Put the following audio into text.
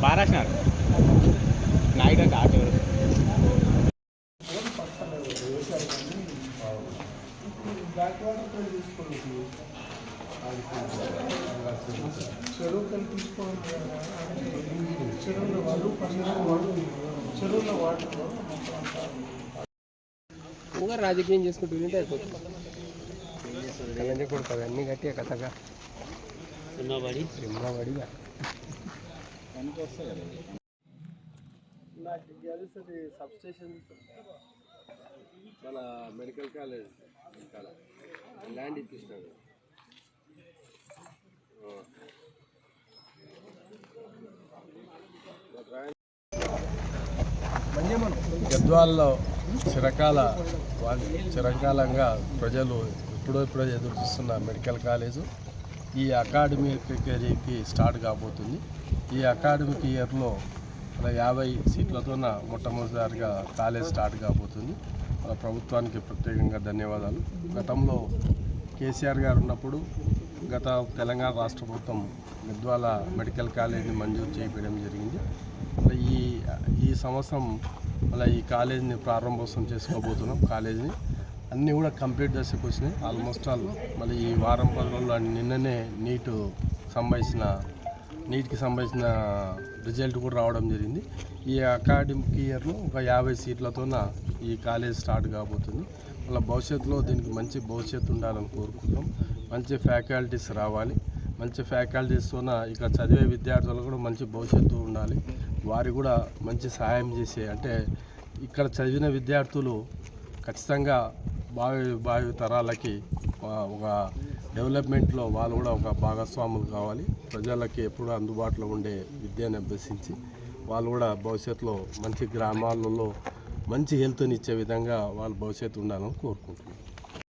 బారాసినారు నాయుడు అంటే ఆటో చెరువు కల్పించుకోవడం చెరువులో వాళ్ళు చెరువులో వాటర్ ఇంకా రాజకీయం చేసుకుంటూ ఉంటే అయిపోతుంది. అవన్నీ కొడుతుంది అన్నీ గట్టిగా కథగా సినిమాబడిగా నాకు తెలిసి అది సబ్స్టేషన్ మన మెడికల్ కాలేజ్ ల్యాండ్ ఇప్పిస్తున్నాడు. గద్వాల్లో చిరకాలంగా ప్రజలు ఇప్పుడో ఎదురు చూస్తున్న మెడికల్ కాలేజు ఈ అకాడమిక్ ఇయర్కి స్టార్ట్ కాబోతుంది. ఈ అకాడమిక్ ఇయర్లో 50 సీట్లతోన మొట్టమొదటిసారిగా కాలేజ్ స్టార్ట్ కాబోతుంది. ప్రభుత్వానికి ప్రత్యేకంగా ధన్యవాదాలు. గతంలో కేసీఆర్ గారు ఉన్నప్పుడు తెలంగాణ రాష్ట్ర ప్రభుత్వం గద్వాల మెడికల్ కాలేజీని మంజూరు చేయడం జరిగింది. ఈ సంవత్సరం ఈ కాలేజీని ప్రారంభోత్సవం చేసుకోబోతున్నాం. కాలేజీని అన్నీ కూడా కంప్లీట్ దశకు వచ్చినాయి. ఆల్మోస్ట్ ఆల్ మళ్ళీ ఈ వారం 10 రోజుల్లో నిన్ననే నీట్కి సంబంధించిన రిజల్ట్ కూడా రావడం జరిగింది. ఈ అకాడమిక్ ఇయర్లో ఒక 50 సీట్లతోన ఈ కాలేజ్ స్టార్ట్ కాబోతుంది. మళ్ళీ భవిష్యత్తులో దీనికి మంచి భవిష్యత్తు ఉండాలని కోరుకుంటాం. మంచి ఫ్యాకల్టీస్ రావాలి. మంచి ఫ్యాకల్టీస్తోన ఇక్కడ చదివే విద్యార్థులు కూడా మంచి భవిష్యత్తు ఉండాలి. వారికి కూడా మంచి సహాయం చేసే అంటే ఇక్కడ చదివిన విద్యార్థులు ఖచ్చితంగా భావి తరాలకి ఒక డెవలప్మెంట్లో వాళ్ళు కూడా ఒక భాగస్వాములు కావాలి. ప్రజలకి ఎప్పుడూ అందుబాటులో ఉండే విద్యను అభ్యసించి వాళ్ళు కూడా భవిష్యత్తులో మంచి గ్రామాలలో మంచి హెల్త్ని ఇచ్చే విధంగా వాళ్ళ భవిష్యత్తు ఉండాలని కోరుకుంటున్నాను.